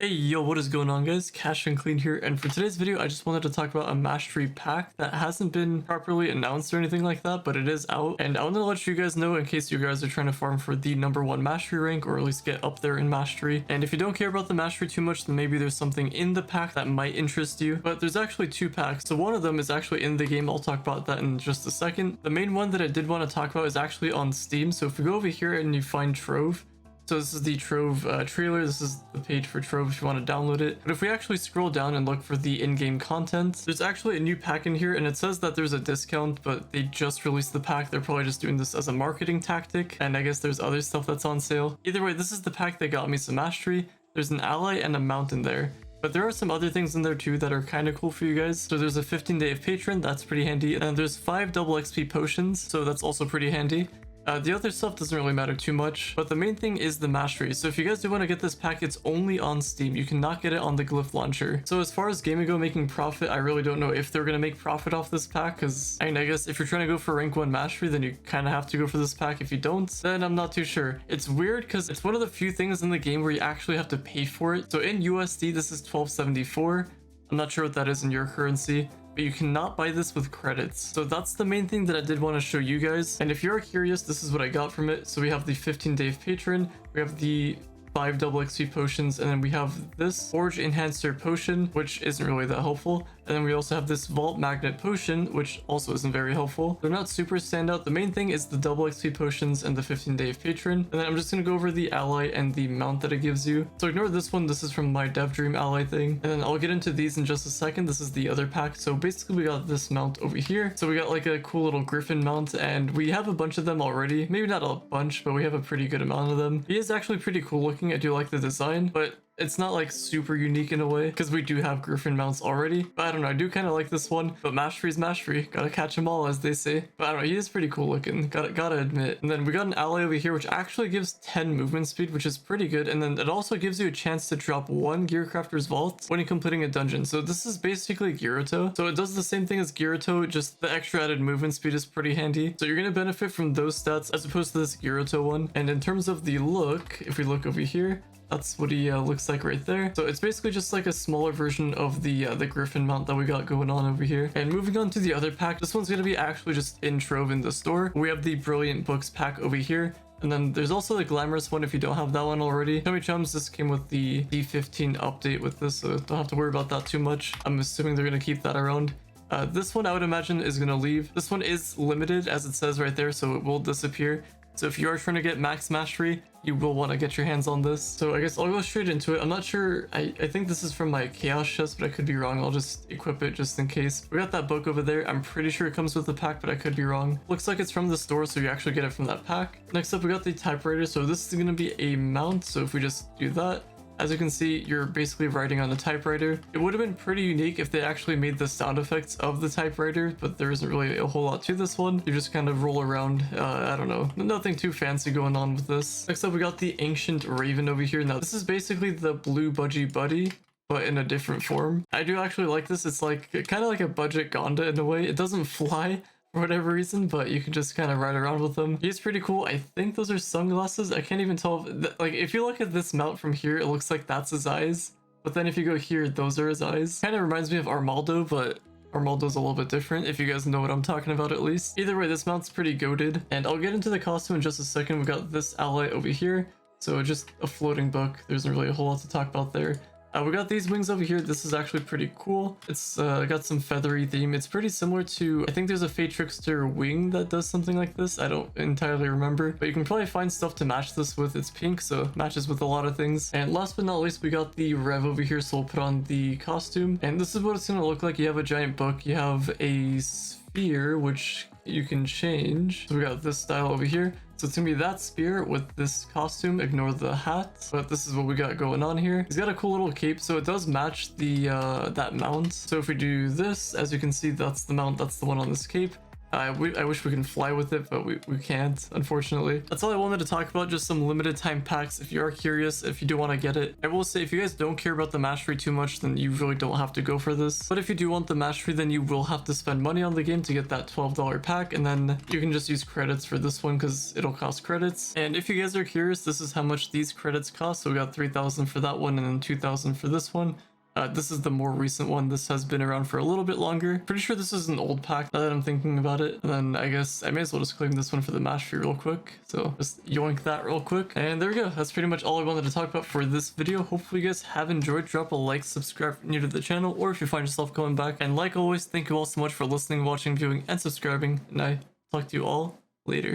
Hey yo, what is going on guys? Cash and Clean here, and for today's video I just wanted to talk about a mastery pack that hasn't been properly announced or anything like that, but it is out, and I want to let you guys know in case you guys are trying to farm for the #1 mastery rank, or at least get up there in mastery. And if you don't care about the mastery too much, then maybe there's something in the pack that might interest you. But there's actually two packs, so one of them is actually in the game. I'll talk about that in just a second. The main one that I did want to talk about is actually on Steam, so if we go over here and you find Trove, so this is the Trove trailer. This is the page for Trove if you want to download it. But if we actually scroll down and look for the in-game content, there's actually a new pack in here, and it says that there's a discount, but they just released the pack. They're probably just doing this as a marketing tactic, and I guess there's other stuff that's on sale. Either way, this is the pack that got me some mastery. There's an ally and a mount in there. But there are some other things in there too that are kind of cool for you guys. So there's a 15-day of Patron, that's pretty handy. And there's 5 double XP potions, so that's also pretty handy. The other stuff doesn't really matter too much, but the main thing is the mastery. So if you guys do want to get this pack, it's only on Steam. You cannot get it on the Glyph launcher. So as far as Gamigo making profit, I really don't know if they're going to make profit off this pack, because I mean, I guess if you're trying to go for rank 1 mastery, then you kind of have to go for this pack. If you don't, then I'm not too sure. It's weird because it's one of the few things in the game where you actually have to pay for it. So in USD, this is 1274. I'm not sure what that is in your currency, but you cannot buy this with credits. So that's the main thing that I did want to show you guys. And if you're curious, this is what I got from it. So we have the 15-day of Patron, we have the 5 double XP potions, and then we have this Forge Enhancer potion, which isn't really that helpful. And then we also have this Vault Magnet potion, which also isn't very helpful. They're not super standout. The main thing is the double XP potions and the 15-day of Patron. And then I'm just going to go over the ally and the mount that it gives you. So ignore this one. This is from my Dev Dream ally thing. And then I'll get into these in just a second. This is the other pack. So basically we got this mount over here. So we got like a cool little griffin mount, and we have a bunch of them already. Maybe not a bunch, but we have a pretty good amount of them. He is actually pretty cool looking. I do like the design, but it's not like super unique in a way because we do have griffin mounts already. But I don't know, I do kind of like this one, but mastery is mastery, gotta catch them all, as they say. But I don't know, he is pretty cool looking, gotta admit. And then we got an ally over here which actually gives 10 movement speed, which is pretty good. And then it also gives you a chance to drop 1 Gearcrafter's Vault when you're completing a dungeon. So this is basically Gyruto, so it does the same thing as Gyruto, just the extra added movement speed is pretty handy. So you're gonna benefit from those stats as opposed to this Gyruto one. And in terms of the look, if we look over here, that's what he looks like right there. So it's basically just like a smaller version of the Griffin mount that we got going on over here. And moving on to the other pack, this one's going to be actually just in Trove in the store. We have the Brilliant Books pack over here. And then there's also the Glamorous one if you don't have that one already. Chummy Chums, this came with the D15 update with this, so don't have to worry about that too much. I'm assuming they're going to keep that around. This one I would imagine is going to leave. This one is limited, as it says right there, so it will disappear. So if you are trying to get max mastery, you will want to get your hands on this. So I guess I'll go straight into it. I'm not sure. I think this is from my chaos chest, but I could be wrong. I'll just equip it just in case. We got that book over there. I'm pretty sure it comes with the pack, but I could be wrong. Looks like it's from the store, so you actually get it from that pack. Next up, we got the typewriter. So this is going to be a mount. So if we just do that, as you can see, you're basically writing on the typewriter. It would have been pretty unique if they actually made the sound effects of the typewriter, but there isn't really a whole lot to this one. You just kind of roll around. I don't know. Nothing too fancy going on with this. Next up, we got the Ancient Raven over here. Now, this is basically the Blue Budgie Buddy, but in a different form. I do actually like this. It's like kind of like a budget Gonda in a way. It doesn't fly for whatever reason, but you can just kind of ride around with them. He's pretty cool. I think those are sunglasses. I can't even tell if, like, if you look at this mount from here, it looks like that's his eyes, but then if you go here, those are his eyes. Kind of reminds me of Armaldo, but Armaldo's a little bit different, if you guys know what I'm talking about at least. Either way, this mount's pretty goated, and I'll get into the costume in just a second. We got this ally over here, so just a floating book. There isn't really a whole lot to talk about there. We got these wings over here. This is actually pretty cool. It's got some feathery theme. It's pretty similar to, I think there's a Fate Trickster wing that does something like this. I don't entirely remember, but you can probably find stuff to match this with. It's pink, so it matches with a lot of things. And last but not least, we got the Rev over here, so we'll put on the costume. And this is what it's going to look like. You have a giant book. You have a sphere, which you can change. So we got this style over here. So it's gonna be that spear with this costume. Ignore the hat, but this is what we got going on here. He's got a cool little cape, so it does match the that mount. So if we do this, as you can see, that's the mount, that's the one on this cape. I wish we can fly with it, but we can't, unfortunately. That's all I wanted to talk about, just some limited time packs. If you are curious, if you do want to get it, I will say if you guys don't care about the mastery too much, then you really don't have to go for this. But if you do want the mastery, then you will have to spend money on the game to get that $12 pack, and then you can just use credits for this one because it'll cost credits. And if you guys are curious, this is how much these credits cost. So we got 3,000 for that one and then 2,000 for this one. This is the more recent one. This has been around for a little bit longer. Pretty sure this is an old pack now that I'm thinking about it. And then I guess I may as well just claim this one for the mastery real quick. So just yoink that real quick. And there we go. That's pretty much all I wanted to talk about for this video. Hopefully you guys have enjoyed. Drop a like, subscribe if you're new to the channel, or if you find yourself coming back. And like always, thank you all so much for listening, watching, viewing, and subscribing. And I talk to you all later.